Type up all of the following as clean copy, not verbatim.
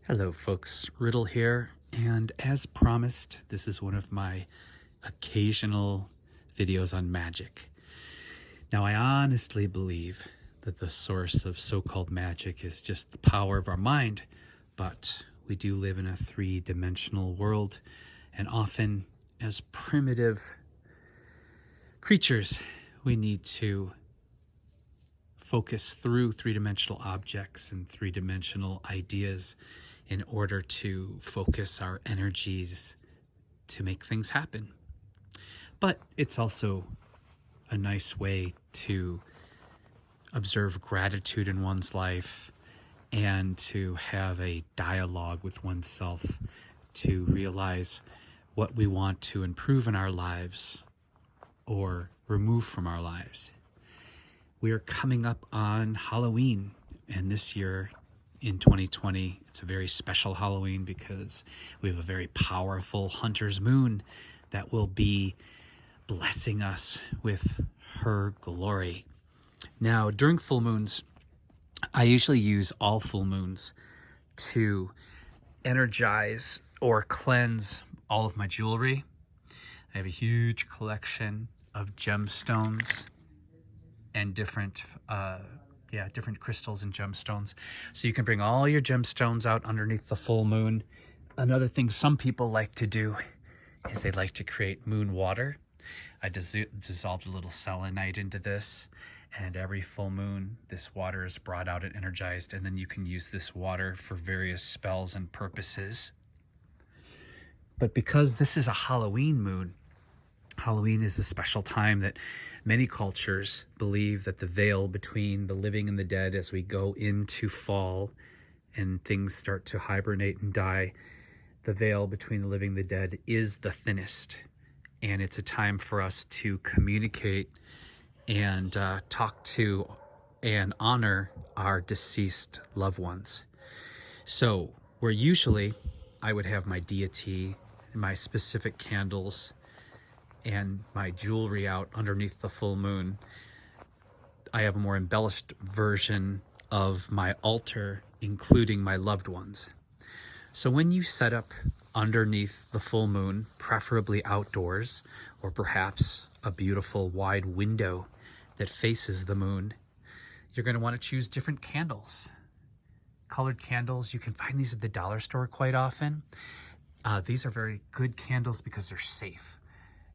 Hello, folks. Riddle here, and as promised, this is one of my occasional videos on magic. Now, I honestly believe that the source of so-called magic is just the power of our mind, but we do live in a three-dimensional world, and often, as primitive creatures, we need to focus through three-dimensional objects and three-dimensional ideas in order to focus our energies to make things happen. But it's also a nice way to observe gratitude in one's life and to have a dialogue with oneself to realize what we want to improve in our lives or remove from our lives. We are coming up on Halloween, and this year in 2020, it's a very special Halloween because we have a very powerful hunter's moon that will be blessing us with her glory. Now, during full moons, I usually use all full moons to energize or cleanse all of my jewelry. I have a huge collection of gemstones and different crystals and gemstones. So you can bring all your gemstones out underneath the full moon. Another thing some people like to do is they like to create moon water. I dissolved a little selenite into this, and every full moon, this water is brought out and energized, and then you can use this water for various spells and purposes. But because this is a Halloween moon, Halloween is a special time that many cultures believe that the veil between the living and the dead as we go into fall and things start to hibernate and die, the veil between the living and the dead is the thinnest. And it's a time for us to communicate and talk to and honor our deceased loved ones. So where usually I would have my deity, my specific candles, and my jewelry out underneath the full moon, I have a more embellished version of my altar, including my loved ones. So when you set up underneath the full moon, preferably outdoors, or perhaps a beautiful wide window that faces the moon, you're going to want to choose different candles. Colored candles, you can find these at the dollar store quite often. These are very good candles because they're safe.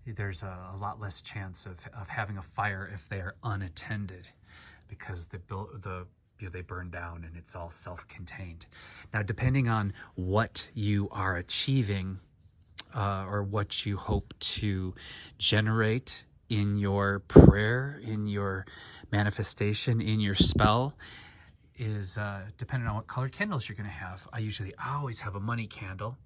There's a lot less chance of having a fire if they are unattended, because they burn down and it's all self-contained. Now, depending on what you are achieving or what you hope to generate in your prayer, in your manifestation, in your spell, is dependent on what colored candles you're going to have. I always have a money candle,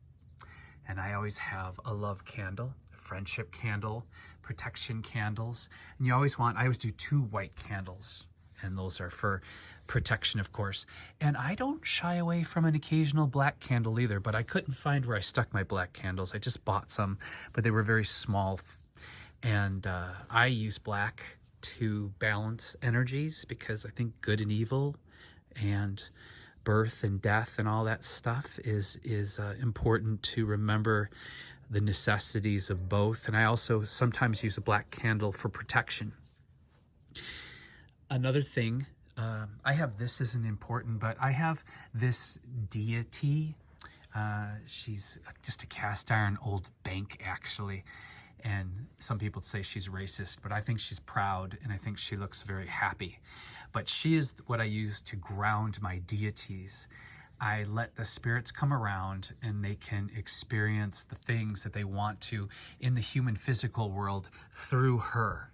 and I always have a love candle, friendship candle, protection candles. And I always do 2 white candles, and those are for protection, of course. And I don't shy away from an occasional black candle either, but I couldn't find where I stuck my black candles. I just bought some, but they were very small. And I use black to balance energies because I think good and evil and birth and death and all that stuff is important to remember the necessities of both. And I also sometimes use a black candle for protection. Another thing, I have, this isn't important, but I have this deity. She's just a cast iron old bank, actually. And some people say she's racist, but I think she's proud, and I think she looks very happy. But she is what I use to ground my deities. I let the spirits come around and they can experience the things that they want to in the human physical world through her.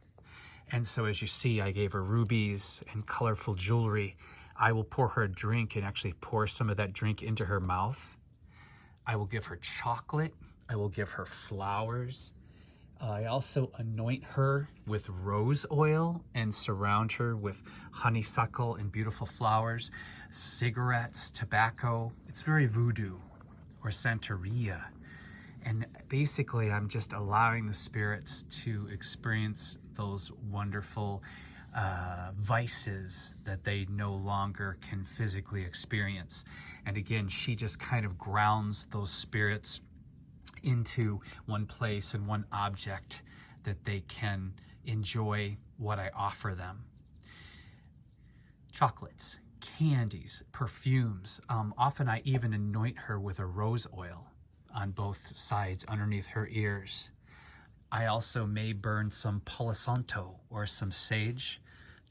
And so as you see, I gave her rubies and colorful jewelry. I will pour her a drink and actually pour some of that drink into her mouth. I will give her chocolate. I will give her flowers. I also anoint her with rose oil and surround her with honeysuckle and beautiful flowers, cigarettes, tobacco. It's very voodoo or Santeria. And basically, I'm just allowing the spirits to experience those wonderful vices that they no longer can physically experience. And again, she just kind of grounds those spirits into one place and one object that they can enjoy what I offer them. Chocolates, candies, perfumes. Often I even anoint her with a rose oil on both sides underneath her ears. I also may burn some Palo Santo or some sage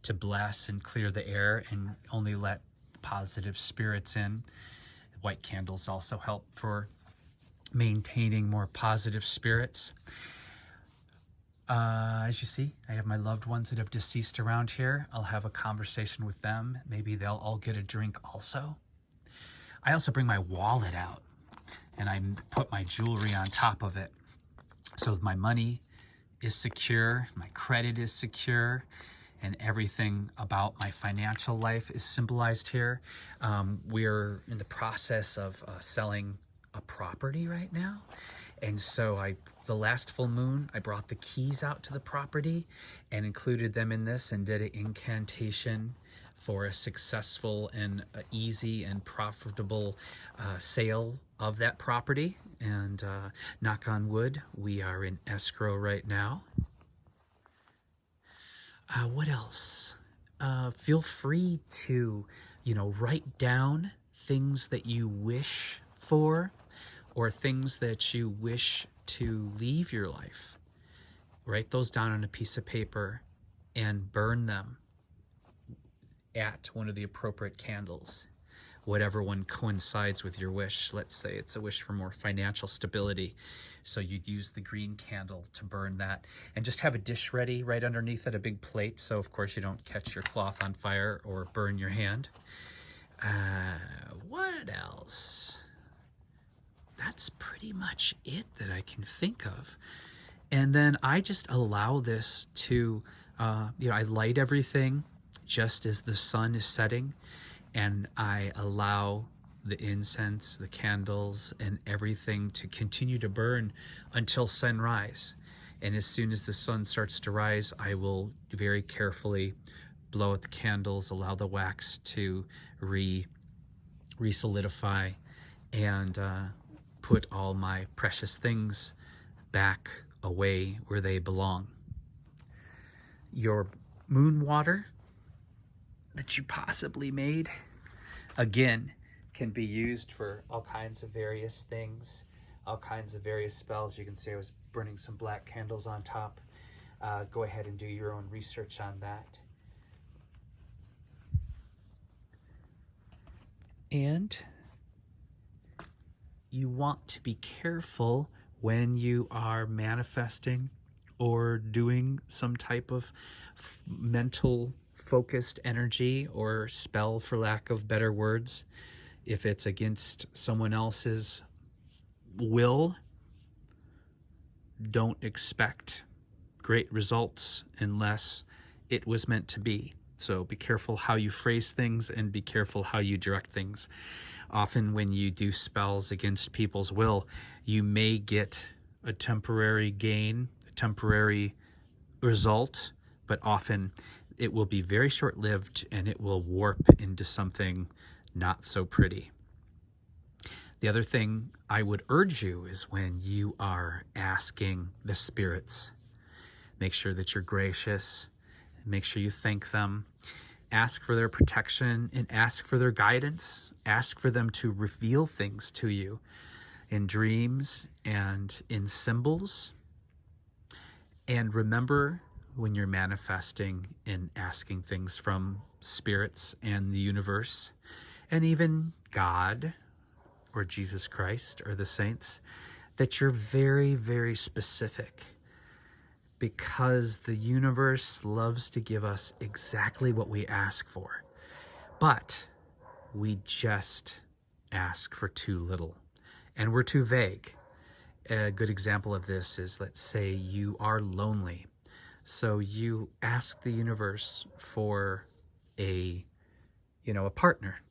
to bless and clear the air and only let positive spirits in. White candles also help for maintaining more positive spirits. As you see, I have my loved ones that have deceased around here. I'll have a conversation with them. Maybe they'll all get a drink also. I also bring my wallet out and I put my jewelry on top of it. So my money is secure, my credit is secure, and everything about my financial life is symbolized here. We're in the process of selling a property right now. And so the last full moon, I brought the keys out to the property and included them in this and did an incantation for a successful and easy and profitable sale of that property. And knock on wood, we are in escrow right now. What else? Feel free to, write down things that you wish for or things that you wish to leave your life. Write those down on a piece of paper and burn them at one of the appropriate candles, whatever one coincides with your wish. Let's say it's a wish for more financial stability, so you'd use the green candle to burn that, and just have a dish ready right underneath it, a big plate, so of course you don't catch your cloth on fire or burn your hand. What else? That's pretty much it that I can think of. And then I just allow this to, I light everything just as the sun is setting, and I allow the incense, the candles, and everything to continue to burn until sunrise. And as soon as the sun starts to rise, I will very carefully blow out the candles, allow the wax to re-solidify, and put all my precious things back away where they belong. Your moon water that you possibly made, again, can be used for all kinds of various things, all kinds of various spells. You can see I was burning some black candles on top. Go ahead and do your own research on that. And you want to be careful when you are manifesting or doing some type of mental focused energy or spell, for lack of better words. If it's against someone else's will, don't expect great results unless it was meant to be. So be careful how you phrase things and be careful how you direct things. Often when you do spells against people's will, you may get a temporary gain, a temporary result, but often it will be very short-lived and it will warp into something not so pretty. The other thing I would urge you is when you are asking the spirits, make sure that you're gracious, make sure you thank them, ask for their protection and ask for their guidance, ask for them to reveal things to you in dreams and in symbols. And remember, when you're manifesting and asking things from spirits and the universe, and even God or Jesus Christ or the saints, that you're very, very specific, because the universe loves to give us exactly what we ask for, but we just ask for too little and we're too vague. A good example of this is, let's say you are lonely. So you ask the universe for a partner,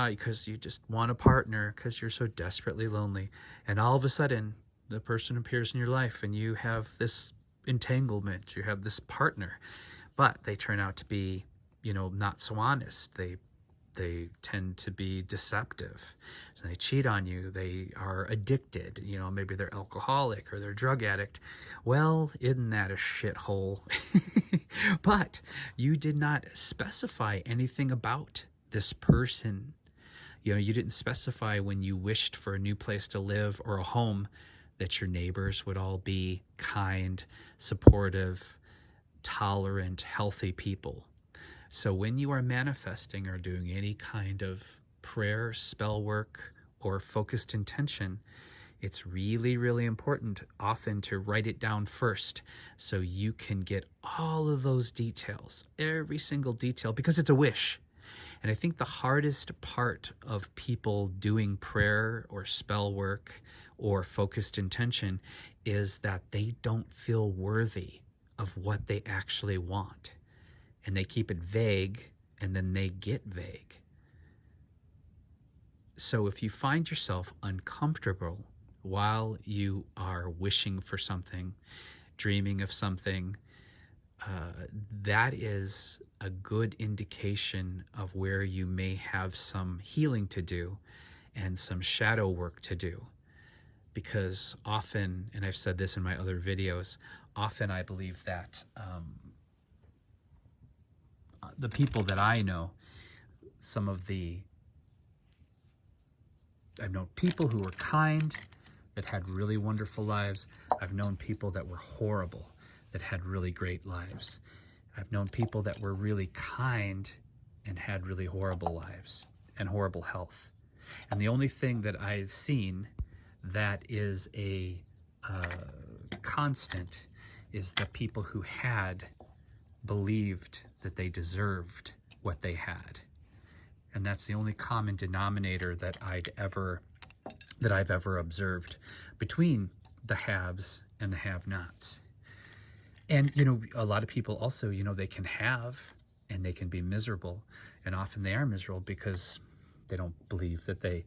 because you just want a partner because you're so desperately lonely. And all of a sudden, the person appears in your life and you have this entanglement, you have this partner. but they turn out to be, not so honest. They tend to be deceptive. So they cheat on you. They are addicted. Maybe they're alcoholic or they're drug addict. Well, isn't that a shithole? But you did not specify anything about this person. You didn't specify when you wished for a new place to live or a home that your neighbors would all be kind, supportive, tolerant, healthy people. So when you are manifesting or doing any kind of prayer, spell work, or focused intention, it's really, really important often to write it down first so you can get all of those details, every single detail, because it's a wish. And I think the hardest part of people doing prayer or spell work or focused intention is that they don't feel worthy of what they actually want. And they keep it vague, and then they get vague. So if you find yourself uncomfortable while you are wishing for something, dreaming of something, that is a good indication of where you may have some healing to do and some shadow work to do. Because often, and I've said this in my other videos, often I believe that the people that I know, I've known people who were kind, that had really wonderful lives. I've known people that were horrible, that had really great lives. I've known people that were really kind and had really horrible lives and horrible health. And the only thing that I've seen that is a constant is the people who had believed that they deserved what they had. And that's the only common denominator that I've ever observed between the haves and the have-nots. And, a lot of people also, they can have and they can be miserable. And often they are miserable because they don't believe that they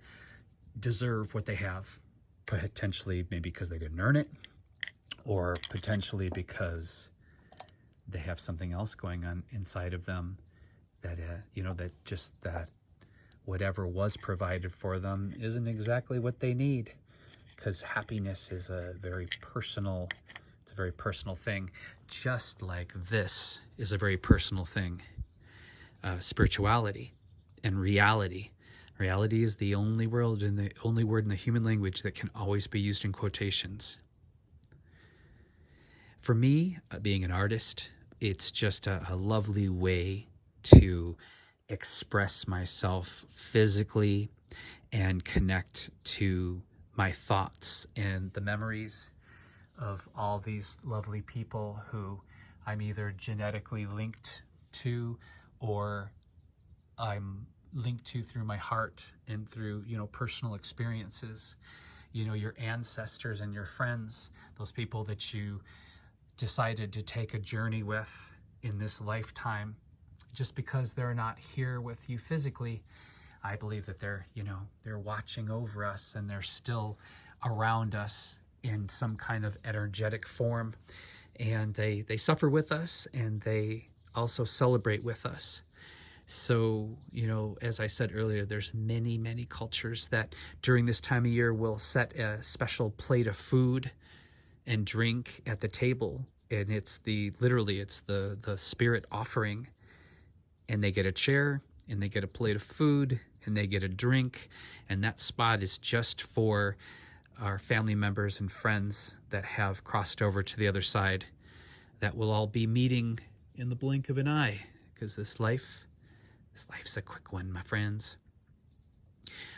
deserve what they have. Potentially maybe because they didn't earn it, or potentially because they have something else going on inside of them that, that whatever was provided for them isn't exactly what they need. Because happiness is a very personal thing, just like this is a very personal thing. Spirituality and reality. Reality is the only word in the human language that can always be used in quotations. For me, being an artist, it's just a lovely way to express myself physically and connect to my thoughts and the memories of all these lovely people who I'm either genetically linked to or I'm linked to through my heart and through, personal experiences. Your ancestors and your friends, those people that you decided to take a journey with in this lifetime, just because they're not here with you physically, I believe that they're watching over us and they're still around us in some kind of energetic form. And they suffer with us and they also celebrate with us. So, as I said earlier, there's many, many cultures that during this time of year will set a special plate of food and drink at the table. And it's the spirit offering. And they get a chair and they get a plate of food and they get a drink. And that spot is just for our family members and friends that have crossed over to the other side, that will all be meeting in the blink of an eye, because this life's a quick one, my friends.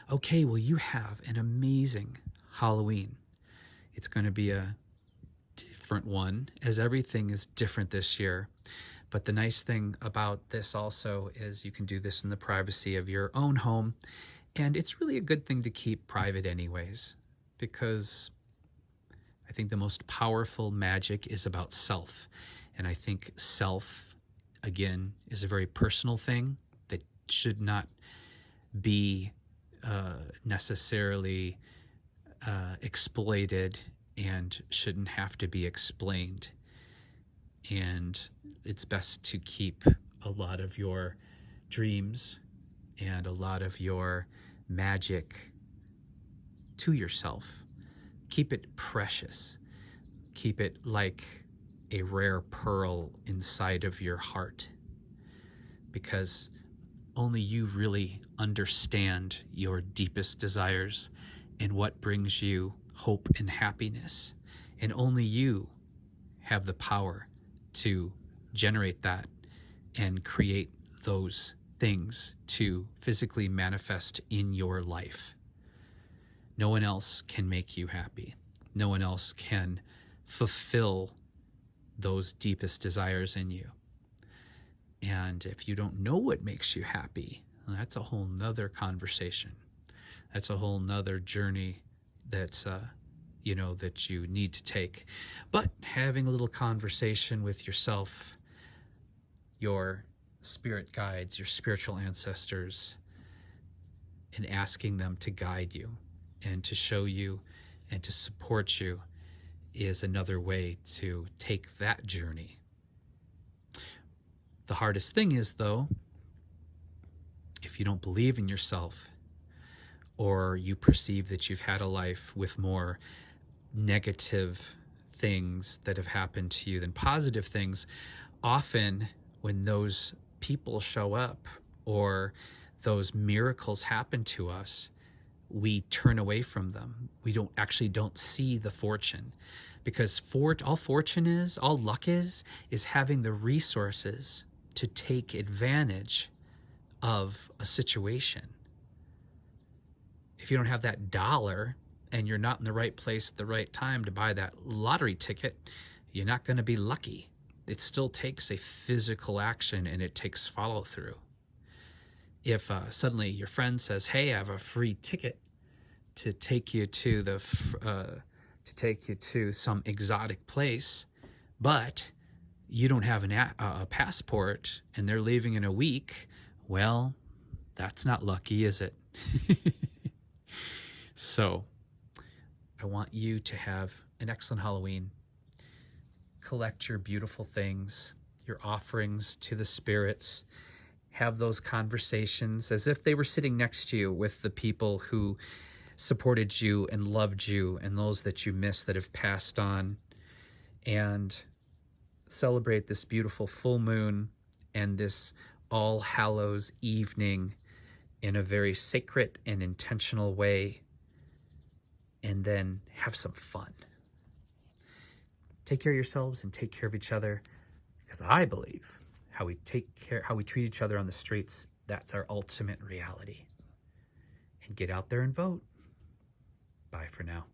Okay, well, you have an amazing Halloween. It's going to be a different one, as everything is different this year. But the nice thing about this also is you can do this in the privacy of your own home. And it's really a good thing to keep private anyways, because I think the most powerful magic is about self. And I think self, again, is a very personal thing that should not be necessarily exploited and shouldn't have to be explained. And it's best to keep a lot of your dreams and a lot of your magic to yourself. Keep it precious. Keep it like a rare pearl inside of your heart, because only you really understand your deepest desires and what brings you hope and happiness. And only you have the power to generate that and create those things to physically manifest in your life. No one else can make you happy. No one else can fulfill those deepest desires in you. And if you don't know what makes you happy, that's a whole nother conversation. That's a whole nother journey that's that you need to take. But having a little conversation with yourself, your spirit guides, your spiritual ancestors, and asking them to guide you and to show you and to support you is another way to take that journey. The hardest thing is, though, if you don't believe in yourself, or you perceive that you've had a life with more negative things that have happened to you than positive things, often when those people show up or those miracles happen to us, we turn away from them. We don't see the fortune, because all luck is having the resources to take advantage of a situation. If you don't have that dollar and you're not in the right place at the right time to buy that lottery ticket, you're not going to be lucky. It still takes a physical action, and it takes follow through. If suddenly your friend says, "Hey, I have a free ticket to take you to some exotic place," but you don't have a passport and they're leaving in a week, well, that's not lucky, is it? So I want you to have an excellent Halloween. Collect your beautiful things, your offerings to the spirits. Have those conversations as if they were sitting next to you with the people who supported you and loved you, and those that you miss that have passed on. And celebrate this beautiful full moon and this All Hallows evening in a very sacred and intentional way, and then have some fun. Take care of yourselves and take care of each other, because I believe how we treat each other on the streets, that's our ultimate reality. And get out there and vote. Bye for now.